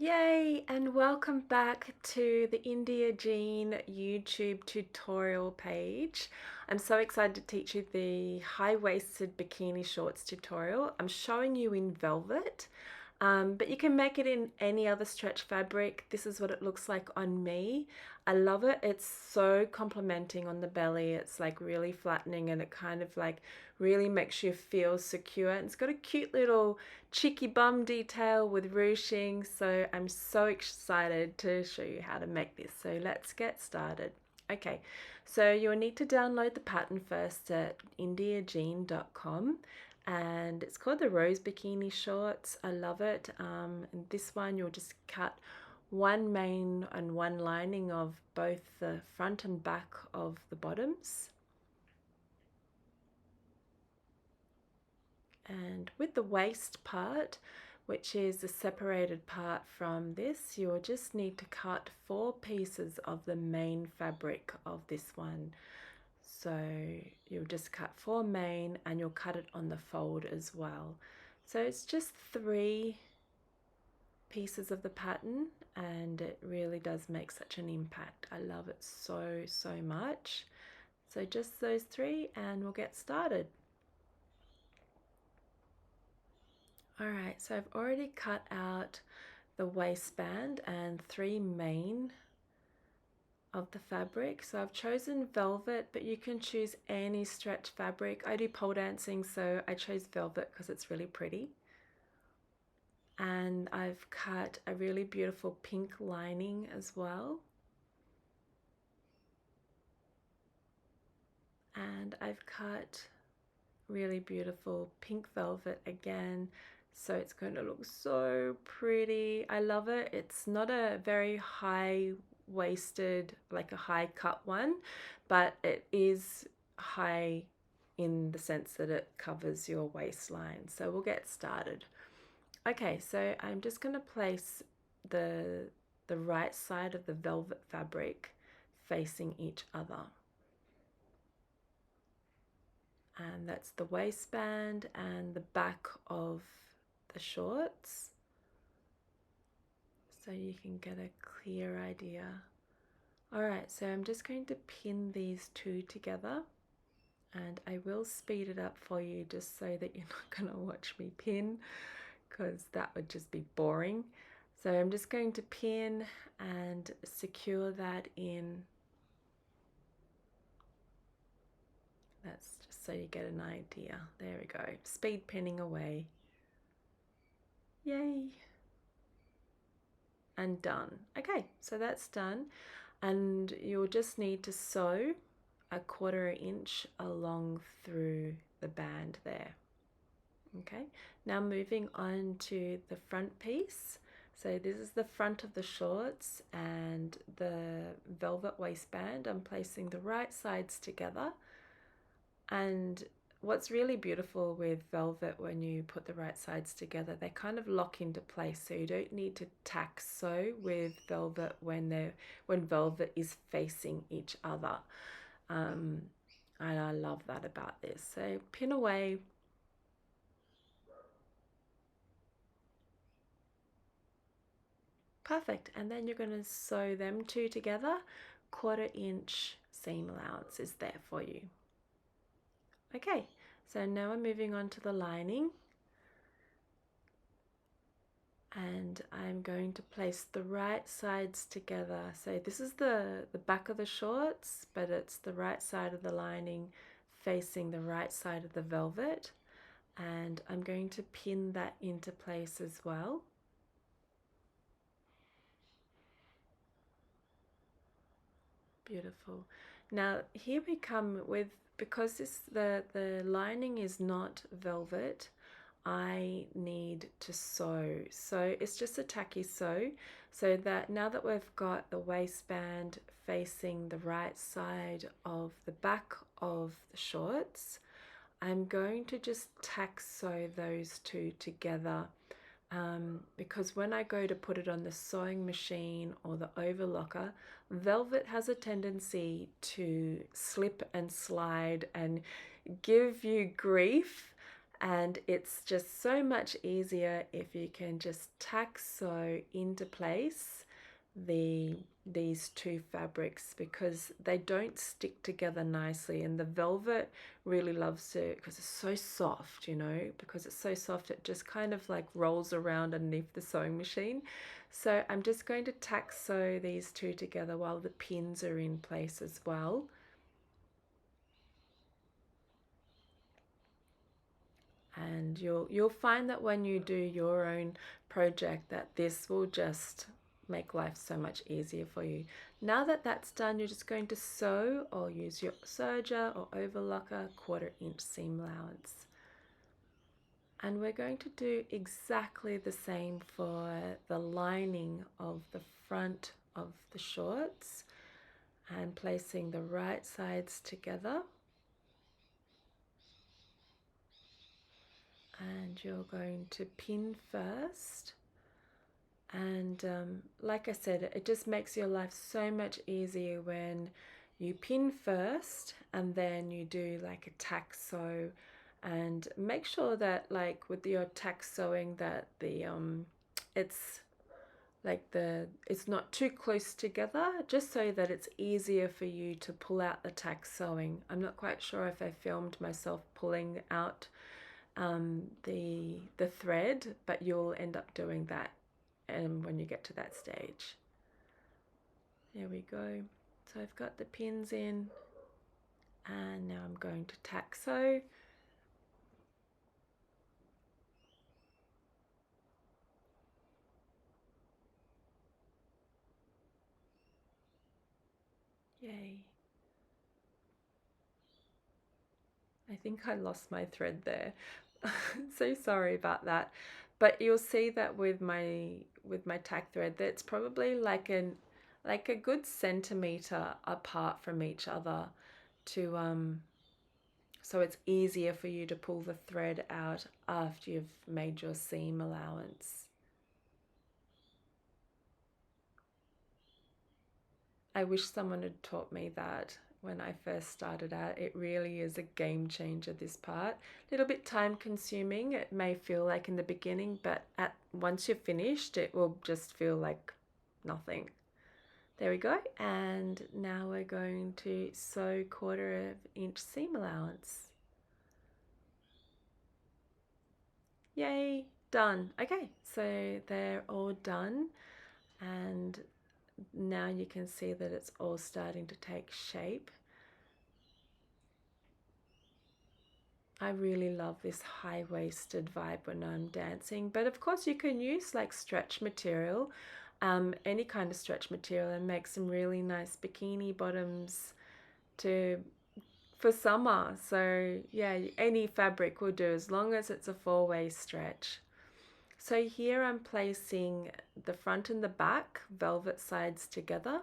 Yay, and welcome back to the India Jean YouTube tutorial page. I'm so excited to teach you the high-waisted bikini shorts tutorial. I'm showing you in velvet, but you can make it in any other stretch fabric. This is what it looks like on me. I love it. It's so complimenting on the belly. It's like really flattening and it kind of like really makes you feel secure. And it's got a cute little cheeky bum detail with ruching. So I'm so excited to show you how to make this. So let's get started. Okay, so you'll need to download the pattern first at indiajean.com, and it's called the Rose Bikini Shorts. I love it. And this one you'll just cut one main and one lining of both the front and back of the bottoms. And with the waist part, which is the separated part from this, you'll just need to cut 4 pieces of the main fabric of this one. So you'll just cut 4 main and you'll cut it on the fold as well. So it's just 3 pieces of the pattern and it really does make such an impact. I love it so much. So just those 3 and we'll get started. Alright, so I've already cut out the waistband and 3 main of the fabric. So I've chosen velvet, but you can choose any stretch fabric. I do pole dancing, so I chose velvet because it's really pretty. And I've cut a really beautiful pink lining as well. And I've cut really beautiful pink velvet again. So it's going to look so pretty. I love it. It's not a very high waisted, like a high cut one, but it is high in the sense that it covers your waistline. So we'll get started. Okay, so I'm just going to place the right side of the velvet fabric facing each other. And that's the waistband and the back of the shorts, so you can get a clear idea. Alright, so I'm just going to pin these 2 together, and I will speed it up for you just so that you're not going to watch me pin, because that would just be boring. So I'm just going to pin and secure that in. That's just so you get an idea. There we go. Speed pinning away. Yay. And done. Okay, so that's done. And you'll just need to sew a 1/4 inch along through the band there. Okay, now moving on to the front piece. So this is the front of the shorts and the velvet waistband. I'm placing the right sides together, and what's really beautiful with velvet, when you put the right sides together, they kind of lock into place, so you don't need to tack sew with velvet when velvet is facing each other. And I love that about this. So pin away. Perfect. And then you're going to sew them 2 together. 1/4 inch seam allowance is there for you. Okay, so now I'm moving on to the lining, and I'm going to place the right sides together. So this is the back of the shorts, but it's the right side of the lining facing the right side of the velvet, and I'm going to pin that into place as well. Beautiful. Now here we come with, because the lining is not velvet, I need to sew. So it's just a tacky sew, so that now that we've got the waistband facing the right side of the back of the shorts, I'm going to just tack sew those 2 together, because when I go to put it on the sewing machine or the overlocker, velvet has a tendency to slip and slide and give you grief. And it's just so much easier if you can just tack sew into place these two fabrics, because they don't stick together nicely, and the velvet really loves it because it's so soft, you know, because it's so soft it just kind of like rolls around underneath the sewing machine. So I'm just going to tack sew these two together while the pins are in place as well. And you'll find that when you do your own project that this will just make life so much easier for you. Now that that's done, you're just going to sew or use your serger or overlocker 1/4 inch seam allowance. And we're going to do exactly the same for the lining of the front of the shorts, and placing the right sides together. And you're going to pin first. And like I said, it just makes your life so much easier when you pin first and then you do like a tack sew. And make sure that like with your tack sewing that the it's it's not too close together, just so that it's easier for you to pull out the tack sewing. I'm not quite sure if I filmed myself pulling out the thread, but you'll end up doing that when you get to that stage. There we go. So I've got the pins in, and now I'm going to tack sew. Yay. I think I lost my thread there. So sorry about that. But you'll see that with my tack thread, that's probably like a good centimeter apart from each other, to so it's easier for you to pull the thread out after you've made your seam allowance. I wish someone had taught me that when I first started out. It really is a game changer, this part. A little bit time consuming, it may feel like in the beginning, but once you're finished, it will just feel like nothing. There we go. And now we're going to sew 1/4 inch seam allowance. Yay, done. Okay, so they're all done, and now you can see that it's all starting to take shape. I really love this high-waisted vibe when I'm dancing, but of course you can use like stretch material, any kind of stretch material, and make some really nice bikini bottoms for summer. So yeah, any fabric will do as long as it's a 4-way stretch. So here I'm placing the front and the back velvet sides together,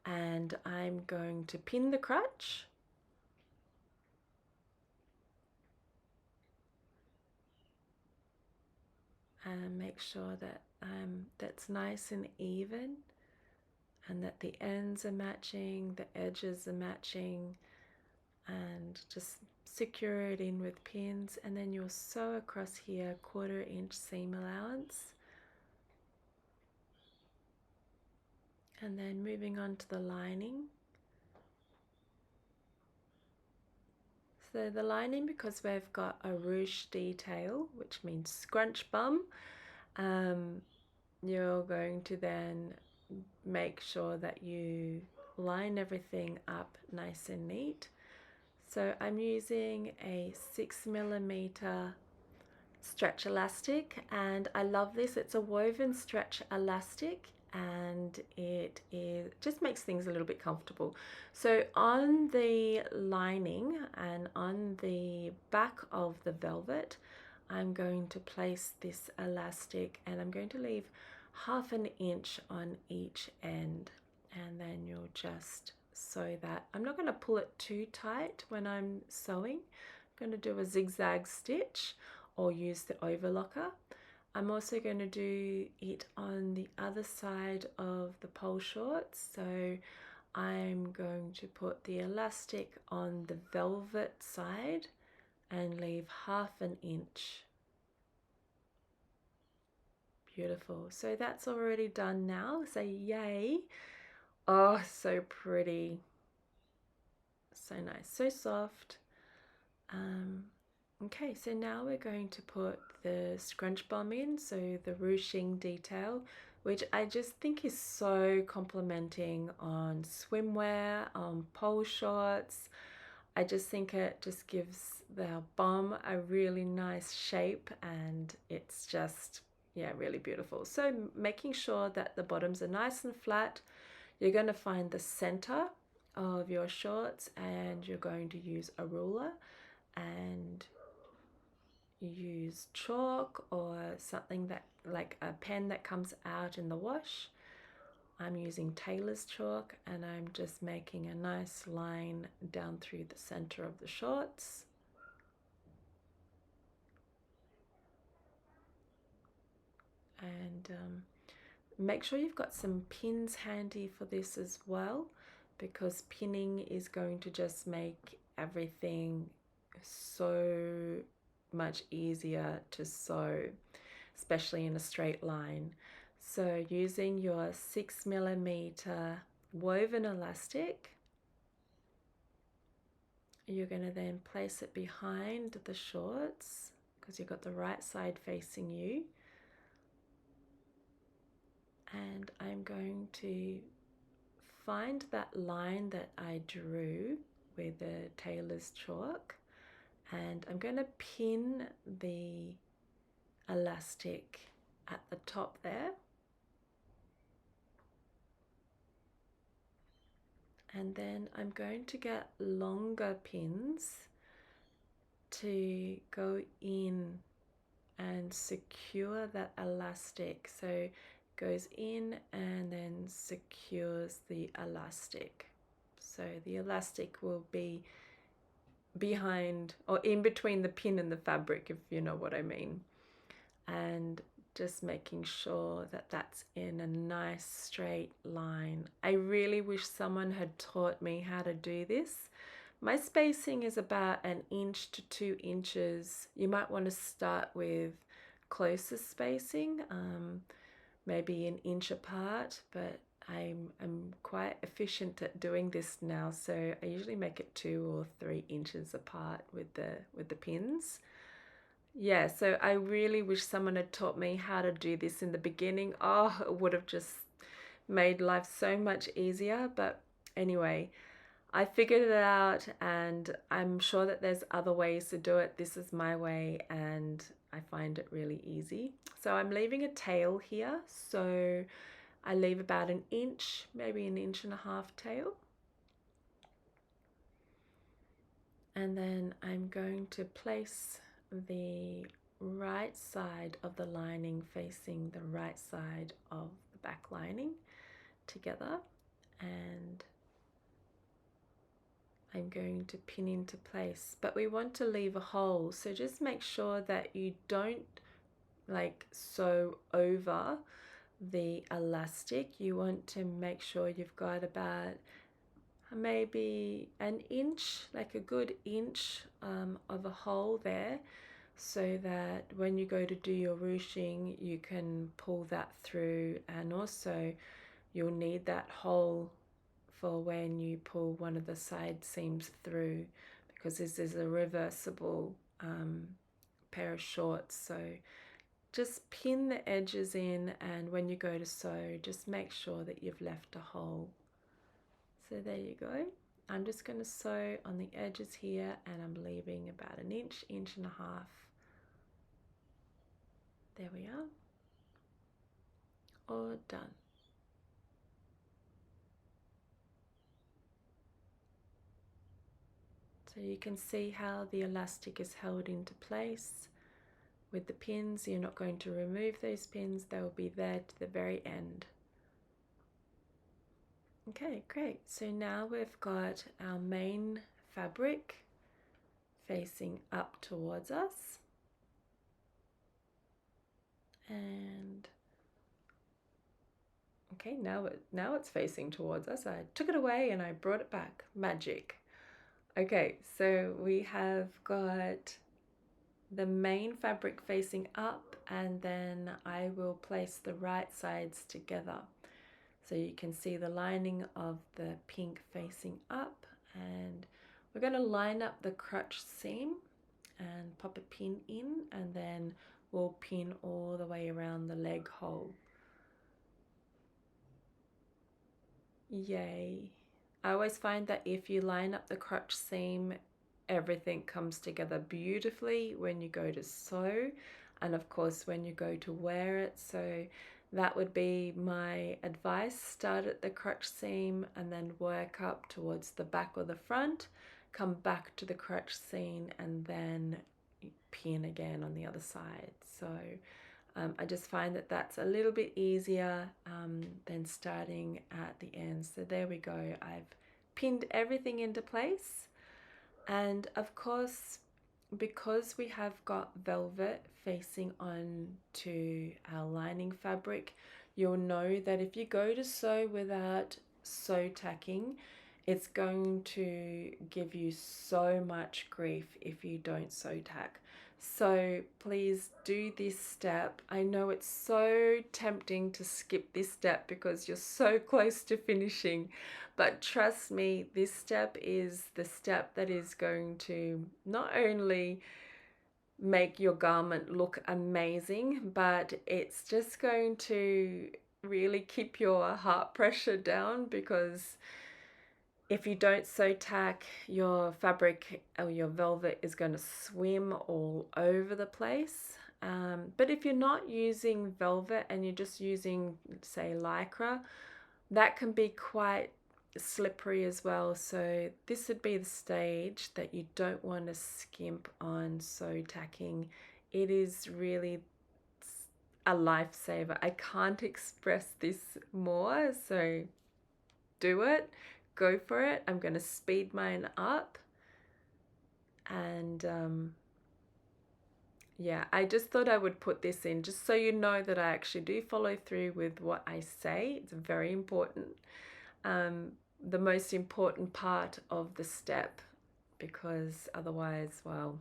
and I'm going to pin the crutch. And make sure that that's nice and even, and that the ends are matching, the edges are matching, and just secure it in with pins. And then you'll sew across here 1/4 inch seam allowance, and then moving on to the lining. So the lining, because we've got a ruche detail, which means scrunch bum, you're going to then make sure that you line everything up nice and neat. So I'm using a 6mm stretch elastic, and I love this. It's a woven stretch elastic, and it just makes things a little bit comfortable. So on the lining and on the back of the velvet, I'm going to place this elastic, and I'm going to leave 1/2 inch on each end, and then you'll just sew that. I'm not going to pull it too tight when I'm sewing. I'm going to do a zigzag stitch or use the overlocker. I'm also going to do it on the other side of the pole shorts. So I'm going to put the elastic on the velvet side, and leave 1/2 inch. Beautiful. So that's already done now. Say yay. Oh, so pretty. So nice, so soft. Okay, so now we're going to put the scrunch bomb in, so the ruching detail, which I just think is so complimenting on swimwear, on pole shorts. I just think it just gives the bomb a really nice shape, and it's just, yeah, really beautiful. So making sure that the bottoms are nice and flat, you're going to find the center of your shorts, and you're going to use a ruler and use chalk or something that, like a pen that comes out in the wash. I'm using tailor's chalk, and I'm just making a nice line down through the center of the shorts. And make sure you've got some pins handy for this as well, because pinning is going to just make everything so much easier to sew, especially in a straight line. So using your 6mm woven elastic, you're going to then place it behind the shorts because you've got the right side facing you. And I'm going to find that line that I drew with the tailor's chalk, and I'm going to pin the elastic at the top there. And then I'm going to get longer pins to go in and secure that elastic. So it goes in and then secures the elastic. So the elastic will be behind or in between the pin and the fabric, if you know what I mean. And just making sure that that's in a nice straight line. I really wish someone had taught me how to do this. My spacing is about 1 inch to 2 inches. You might want to start with closer spacing, maybe 1 inch apart, but I'm quite efficient at doing this now, so I usually make it 2 or 3 inches apart with the pins. Yeah, so I really wish someone had taught me how to do this in the beginning. Oh, it would have just made life so much easier. But anyway, I figured it out, and I'm sure that there's other ways to do it. This is my way, and I find it really easy. So I'm leaving a tail here. So I leave about 1 inch, maybe 1.5 inches tail. And then I'm going to place the right side of the lining facing the right side of the back lining together, and I'm going to pin into place. But we want to leave a hole, so just make sure that you don't like sew over the elastic. You want to make sure you've got about maybe 1 inch, like a good inch of a hole there, so that when you go to do your ruching, you can pull that through. And also you'll need that hole for when you pull one of the side seams through, because this is a reversible pair of shorts. So just pin the edges in, and when you go to sew, just make sure that you've left a hole. So there you go. I'm just going to sew on the edges here, and I'm leaving about 1 inch, 1.5 inches. There we are. All done. So you can see how the elastic is held into place with the pins. You're not going to remove those pins. They'll be there to the very end. Okay, great. So now we've got our main fabric facing up towards us. And okay, now it's facing towards us. I took it away and I brought it back. Magic. Okay, so we have got the main fabric facing up, and then I will place the right sides together. So you can see the lining of the pink facing up, and we're going to line up the crotch seam and pop a pin in, and then we'll pin all the way around the leg hole. Yay. I always find that if you line up the crotch seam, everything comes together beautifully when you go to sew, and of course when you go to wear it. So that would be my advice. Start at the crotch seam and then work up towards the back or the front, come back to the crotch seam, and then pin again on the other side. So I just find that that's a little bit easier than starting at the end. So there we go. I've pinned everything into place. And of course, because we have got velvet facing on to our lining fabric, you'll know that if you go to sew without sew tacking, it's going to give you so much grief if you don't sew tack. So please do this step. I know it's so tempting to skip this step because you're so close to finishing, but trust me, this step is the step that is going to not only make your garment look amazing, but it's just going to really keep your heart pressure down, because if you don't sew tack, your fabric or your velvet is going to swim all over the place. But if you're not using velvet and you're just using, say, lycra, that can be quite slippery as well. So this would be the stage that you don't want to skimp on sew tacking. It is really a lifesaver. I can't express this more, so do it. Go for it. I'm going to speed mine up. And yeah, I just thought I would put this in just so you know that I actually do follow through with what I say. It's very important. The most important part of the step, because otherwise, well,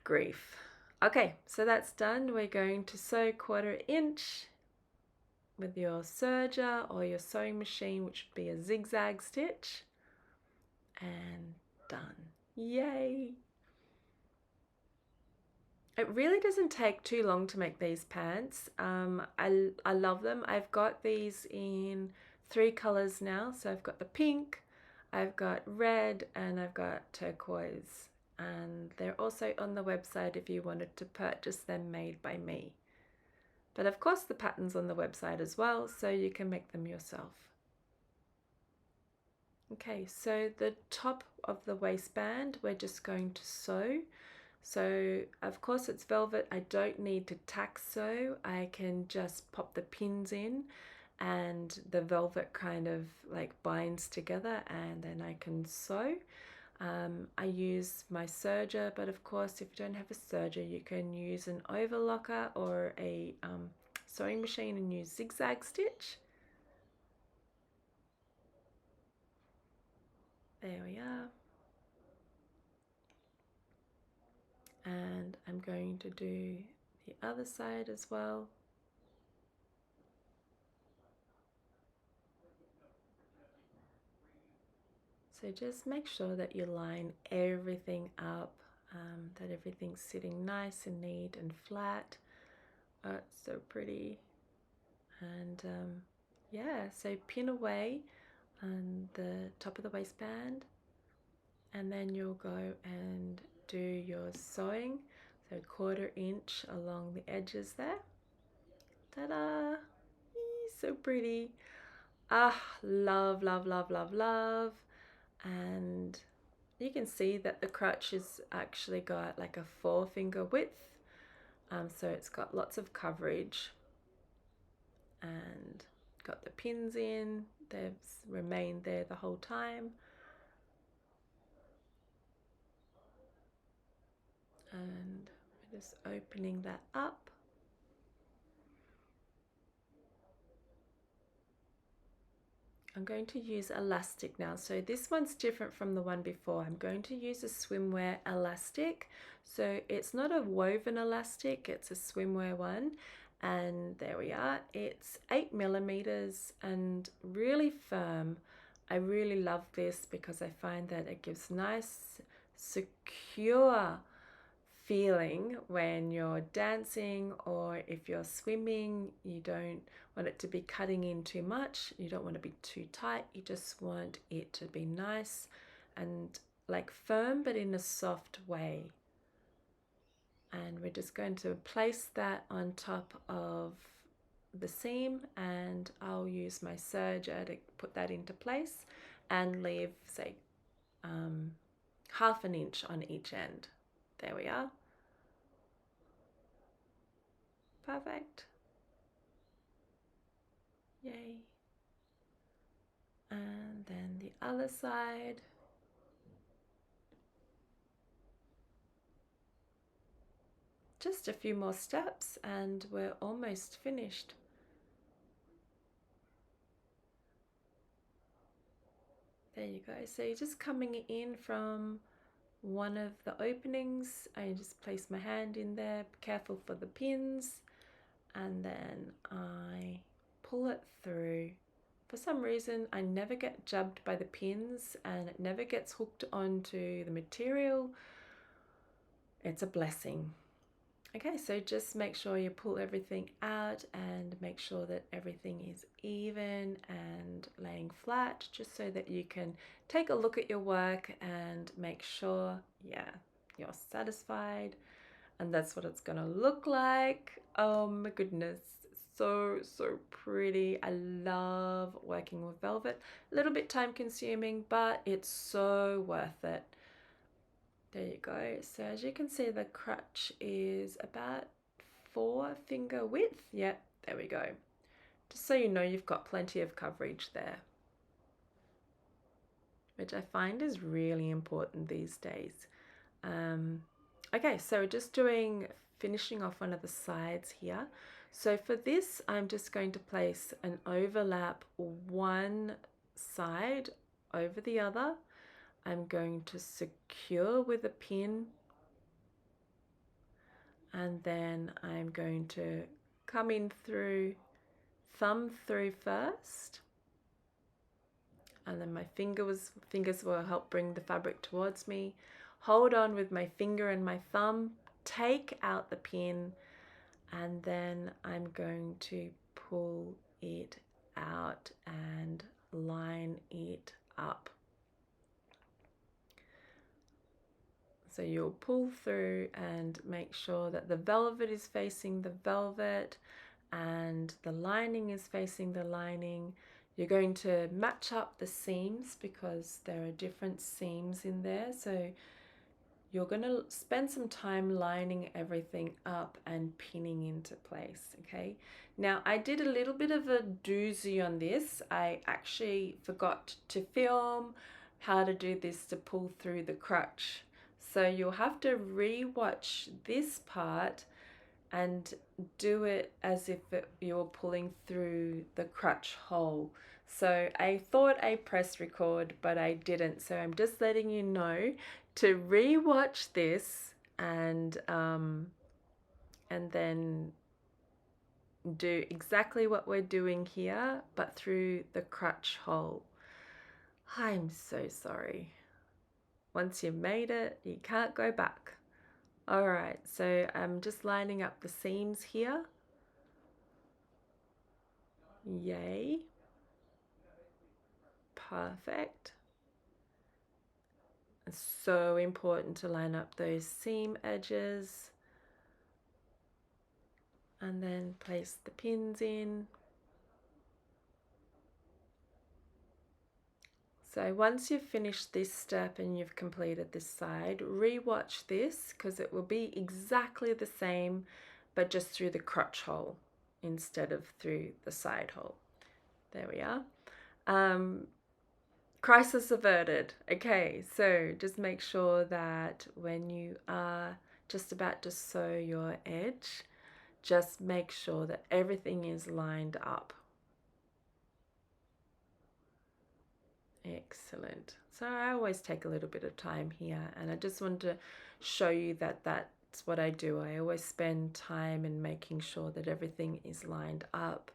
grief. Okay, so that's done. We're going to sew 1/4 inch with your serger or your sewing machine, which would be a zigzag stitch, and done. Yay! It really doesn't take too long to make these pants. I love them. I've got these in 3 colors now. So I've got the pink, I've got red, and I've got turquoise. And they're also on the website if you wanted to purchase them made by me. But of course the pattern's on the website as well, so you can make them yourself. Okay, so the top of the waistband we're just going to sew. So of course it's velvet. I don't need to tack sew. I can just pop the pins in and the velvet kind of like binds together, and then I can sew. I use my serger, but of course if you don't have a serger you can use an overlocker or a sewing machine and use zigzag stitch. There we are. And I'm going to do the other side as well. So just make sure that you line everything up, that everything's sitting nice and neat and flat. Oh, it's so pretty. And yeah, so pin away on the top of the waistband, and then you'll go and do your sewing. So 1/4 inch along the edges there. Ta-da! So pretty. Ah, love, love, love, love, love. And you can see that the crotch has actually got like a 4-finger width, so it's got lots of coverage, and got the pins in. They've remained there the whole time, and we're just opening that up. I'm going to use elastic now. So this one's different from the one before. I'm going to use a swimwear elastic. So it's not a woven elastic, it's a swimwear one. And there we are. It's 8 mm and really firm. I really love this because I find that it gives nice, secure feeling when you're dancing, or if you're swimming. You don't want it to be cutting in too much, you don't want to be too tight, you just want it to be nice and like firm but in a soft way. And we're just going to place that on top of the seam, and I'll use my serger to put that into place and leave, say, half an inch on each end. There we are. Perfect. Yay. And then the other side. Just a few more steps and we're almost finished. There you go. So you're just coming in from one of the openings. I just place my hand in there, be careful for the pins, and then I pull it through. For some reason, I never get jabbed by the pins and it never gets hooked onto the material. It's a blessing. Okay, so just make sure you pull everything out and make sure that everything is even and laying flat, just so that you can take a look at your work and make sure, yeah, you're satisfied. And that's what it's gonna look like. Oh my goodness, so pretty. I love working with velvet. A little bit time consuming, but it's so worth it. There you go. So as you can see, the crutch is about 4 finger width. Yep, there we go. Just so you know, you've got plenty of coverage there, which I find is really important these days. Okay, so just finishing off one of the sides here. So for this, I'm just going to place an overlap one side over the other. I'm going to secure with a pin, and then I'm going to come in through, thumb through first, and then my fingers will help bring the fabric towards me. Hold on with my finger and my thumb, take out the pin, and then I'm going to pull it out and line it up. So you'll pull through and make sure that the velvet is facing the velvet and the lining is facing the lining. You're going to match up the seams because there are different seams in there. So you're going to spend some time lining everything up and pinning into place, okay? Now, I did a little bit of a doozy on this. I actually forgot to film how to do this to pull through the crutch. So you'll have to re-watch this part and do it as if you're pulling through the crutch hole. So I thought I pressed record, but I didn't. So I'm just letting you know to re-watch this and then do exactly what we're doing here, but through the crutch hole. I'm so sorry. Once you've made it, you can't go back. All right, so I'm just lining up the seams here. Yay. Perfect. It's so important to line up those seam edges and then place the pins in. So once you've finished this step and you've completed this side, re-watch this because it will be exactly the same, but just through the crotch hole instead of through the side hole. There we are. Crisis averted. Okay, so just make sure that when you are just about to sew your edge, just make sure that everything is lined up. Excellent. So I always take a little bit of time here, and I just want to show you that that's what I do. I always spend time in making sure that everything is lined up,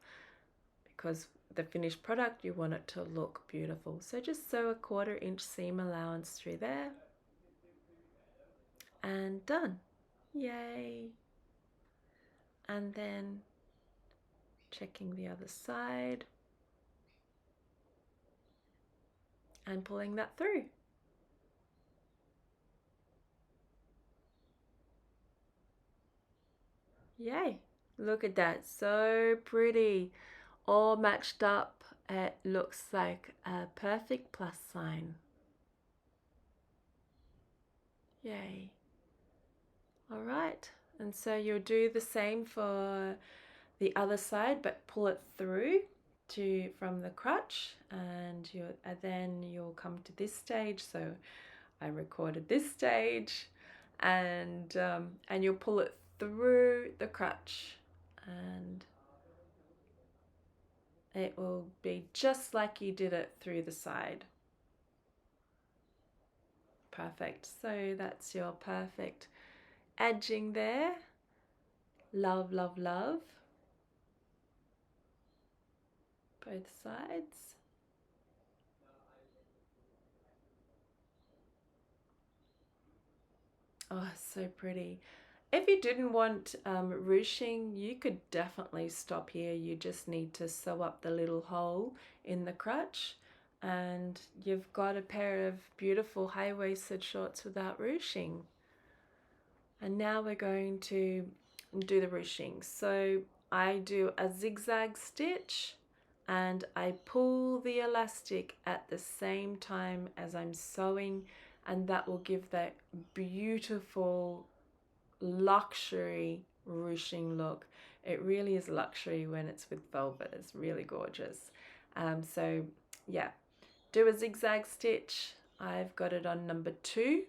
because the finished product, you want it to look beautiful. So just sew a 1/4 inch seam allowance through there, and done. Yay. And then checking the other side and pulling that through. Yay. Look at that, so pretty. All matched up. It looks like a perfect plus sign. Yay. All right, and so you'll do the same for the other side, but pull it through from the crutch, and then you'll come to this stage. So I recorded this stage, and you'll pull it through the crutch, and it will be just like you did it through the side. Perfect. So that's your perfect edging there. Love, love, love. Both sides. Oh, so pretty. If you didn't want ruching, you could definitely stop here. You just need to sew up the little hole in the crutch, and you've got a pair of beautiful high-waisted shorts without ruching. And now we're going to do the ruching. So I do a zigzag stitch, and I pull the elastic at the same time as I'm sewing, and that will give that beautiful luxury ruching look. It really is luxury when it's with velvet. It's really gorgeous. So yeah, do a zigzag stitch. I've got it on number 2,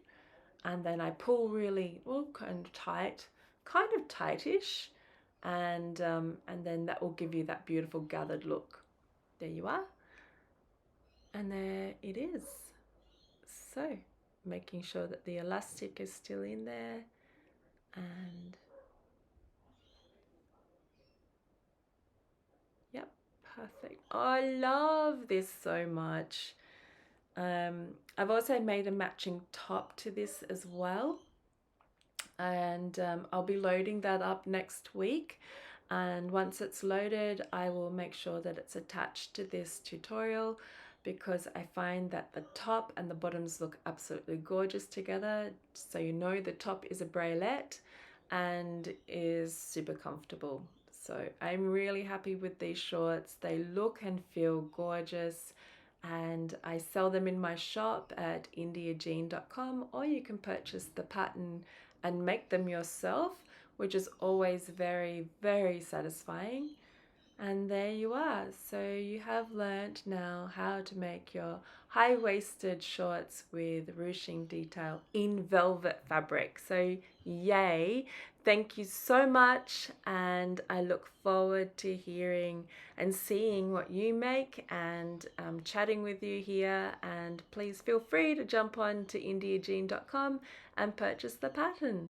and then I pull really, well, kind of tightish, and then that will give you that beautiful gathered look. There you are, and there it is. So making sure that the elastic is still in there, and yep, perfect. Oh, I love this so much. I've also made a matching top to this as well, and I'll be loading that up next week, and once it's loaded I will make sure that it's attached to this tutorial, because I find that the top and the bottoms look absolutely gorgeous together. So you know the top is a bralette and is super comfortable. So I'm really happy with these shorts. They look and feel gorgeous, and I sell them in my shop at indiajean.com, or you can purchase the pattern and make them yourself, which is always very, very satisfying. And there you are. So you have learnt now how to make your high-waisted shorts with ruching detail in velvet fabric. So yay! Thank you so much, and I look forward to hearing and seeing what you make, and chatting with you here. And please feel free to jump on to indiajean.com and purchase the pattern.